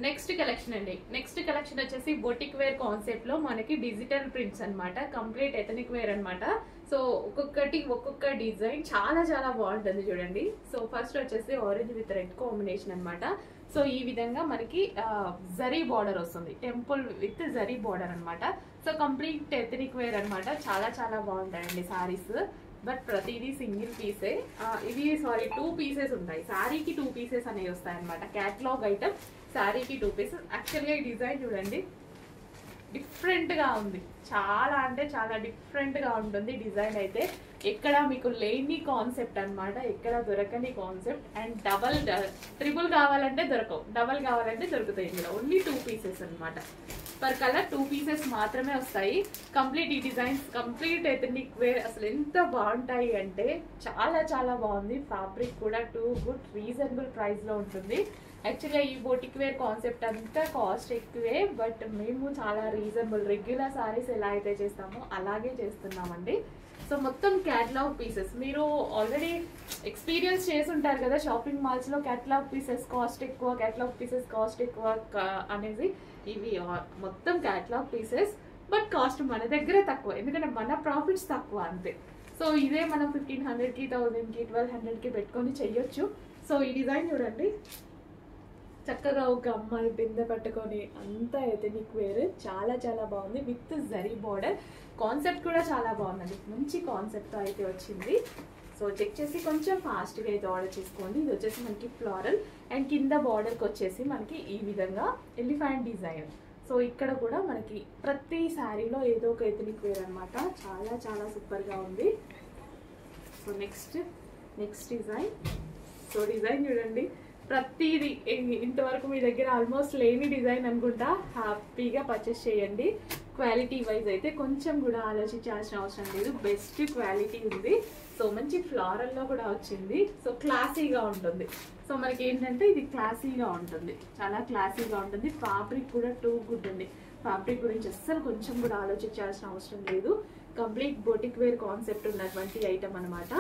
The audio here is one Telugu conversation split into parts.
నెక్స్ట్ కలెక్షన్ అండి. నెక్స్ట్ కలెక్షన్ వచ్చేసి బొటిక్ వేర్ కాన్సెప్ట్ లో మనకి డిజిటల్ ప్రింట్స్ అన్నమాట. కంప్లీట్ ఎథనిక్ వేర్ అన్నమాట. సో ఒక్కొక్కటి ఒక్కొక్క డిజైన్ చాలా చాలా బాగుంటుంది చూడండి. సో ఫస్ట్ వచ్చేసి ఆరెంజ్ విత్ రెడ్ కాంబినేషన్ అన్నమాట. సో ఈ విధంగా మనకి జరీ బార్డర్ వస్తుంది, టెంపుల్ విత్ జరీ బార్డర్ అన్నమాట. సో కంప్లీట్ ఎథనిక్ వేర్ అన్నమాట. చాలా చాలా బాగుంటాయండి సారీస్. బట్ ప్రతిదీ సింగిల్ పీసే. ఇది సారీ 2 పీసెస్ ఉంటాయి. శారీకి 2 పీసెస్ అనేవి వస్తాయి అనమాట. క్యాటలాగ్ ఐటమ్ శారీకి 2 పీసెస్. యాక్చువల్గా ఈ డిజైన్ చూడండి, డిఫరెంట్ గా ఉంది. చాలా అంటే చాలా డిఫరెంట్ గా ఉంటుంది డిజైన్ అయితే. ఎక్కడ మీకు లేని కాన్సెప్ట్ అన్నమాట, ఎక్కడ దొరకని కాన్సెప్ట్. అండ్ ట్రిపుల్ కావాలంటే దొరకవు, డబల్ కావాలంటే దొరుకుతాయి. ఇందులో ఓన్లీ 2 పీసెస్ అన్నమాట. పర్ కలర్ 2 పీసెస్ మాత్రమే వస్తాయి. కంప్లీట్ ఈ డిజైన్స్ కంప్లీట్ ఎథనిక్ వేర్. అసలు ఎంత బాగుంటాయి అంటే చాలా చాలా బాగుంది. ఫ్యాబ్రిక్ కూడా టూ గుడ్, రీజనబుల్ ప్రైస్ లో ఉంటుంది. యాక్చువల్గా ఈ బొటిక్ వేర్ కాన్సెప్ట్ అంతా కాస్ట్ ఎక్కువే, బట్ మేము చాలా రీజనబుల్, రెగ్యులర్ సారీస్ ఎలా అయితే చేస్తామో అలాగే చేస్తున్నామండి. సో మొత్తం క్యాటలాగ్ పీసెస్. మీరు ఆల్రెడీ ఎక్స్పీరియన్స్ చేసి ఉంటారు కదా షాపింగ్ మాల్స్ లో, క్యాటలాగ్ పీసెస్ కాస్ట్ ఎక్కువ, క్యాటలాగ్ పీసెస్ కాస్ట్ ఎక్కువ అనేది. ఇవి మొత్తం క్యాటలాగ్ పీసెస్, బట్ కాస్ట్ మన దగ్గర తక్కువ, ఎందుకంటే మన ప్రాఫిట్స్ తక్కువ అంతే. సో ఇదే మనం 1500కి 1000కి 1200కి పెట్టుకొని చెయ్యొచ్చు. సో ఈ డిజైన్ చూడండి, చక్కగా ఒక అమ్మాయి బిందె పట్టుకొని అంతా ఎథనిక్ వేర్. చాలా చాలా బాగుంది విత్ జరీ బార్డర్. కాన్సెప్ట్ కూడా చాలా బాగుందండి, మంచి కాన్సెప్ట్తో అయితే వచ్చింది. సో చెక్ చేసి కొంచెం ఫాస్ట్గా అయితే ఆర్డర్ చేసుకోండి. ఇది వచ్చేసి మనకి ఫ్లోరల్ అండ్ కింద బార్డర్కి వచ్చేసి మనకి ఈ విధంగా ఎలిఫెంట్ డిజైన్. సో ఇక్కడ కూడా మనకి ప్రతి శారీలో ఏదో ఒక ఎథనిక్ వేర్ అనమాట. చాలా చాలా సూపర్గా ఉంది. So next design. So design చూడండి, ప్రతిదీ ఇంతవరకు మీ దగ్గర ఆల్మోస్ట్ లేని డిజైన్ అనుకుంటా. హ్యాపీగా పర్చేస్ చేయండి. క్వాలిటీ వైజ్ అయితే కొంచెం కూడా ఆలోచించాల్సిన అవసరం లేదు, బెస్ట్ క్వాలిటీ ఉంది. సో మంచి ఫ్లోరల్లో కూడా వచ్చింది. సో క్లాసీగా ఉంటుంది. సో మనకి ఏంటంటే ఇది క్లాసీగా ఉంటుంది, చాలా క్లాసీగా ఉంటుంది. ఫ్యాబ్రిక్ కూడా టూ గుడ్ ఉంది. ఫ్యాబ్రిక్ గురించి అస్సలు కొంచెం కూడా ఆలోచించాల్సిన అవసరం లేదు. కంప్లీట్ బొటిక్ వేర్ కాన్సెప్ట్ ఉన్నటువంటి ఐటమ్ అనమాట.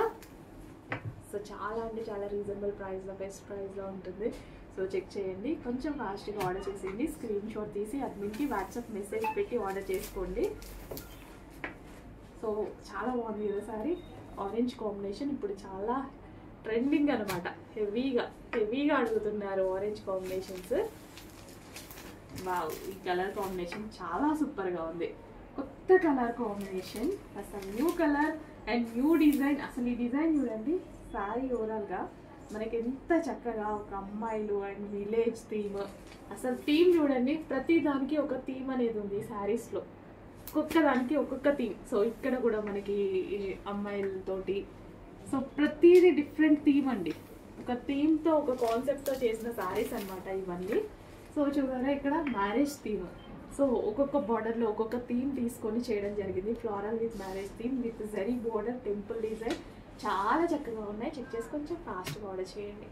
సో చాలా అంటే చాలా రీజనబుల్ ప్రైస్లో, బెస్ట్ ప్రైస్లో ఉంటుంది. సో చెక్ చేయండి, కొంచెం ఫాస్ట్గా ఆర్డర్ చేసేయండి. స్క్రీన్ షాట్ తీసి అడ్మిన్కి వాట్సాప్ మెసేజ్ పెట్టి ఆర్డర్ చేసుకోండి. సో చాలా బాగుంది కదా సారీ. ఆరెంజ్ కాంబినేషన్ ఇప్పుడు చాలా ట్రెండింగ్ అనమాట. హెవీగా అడుగుతున్నారు ఆరెంజ్ కాంబినేషన్స్. వావ్, ఈ కలర్ కాంబినేషన్ చాలా సూపర్గా ఉంది. కొత్త కలర్ కాంబినేషన్, అసలు new colour and new design. అసలు ఈ డిజైన్ చూడండి, శారీ ఓవరాల్గా మనకి ఎంత చక్కగా ఒక అమ్మాయిలు అండ్ విలేజ్ థీమ్. అసలు థీమ్ చూడండి, ప్రతి దానికి ఒక థీమ్ అనేది ఉంది శారీస్లో, ఒక్కొక్క దానికి ఒక్కొక్క థీమ్. సో ఇక్కడ కూడా మనకి అమ్మాయిలతోటి, సో ప్రతిదీ డిఫరెంట్ థీమ్ అండి. ఒక థీమ్తో ఒక కాన్సెప్ట్తో చేసిన శారీస్ అనమాట ఇవన్నీ. సో చూడారా ఇక్కడ మ్యారేజ్ థీమ్. సో ఒక్కొక్క బార్డర్లో ఒక్కొక్క థీమ్ తీసుకొని చేయడం జరిగింది. Floral with marriage theme with zari border, temple design. చాలా చక్కగా ఉన్నాయి. చెక్ చేసి కొంచెం ఫాస్ట్గా ఆర్డర్ చేయండి.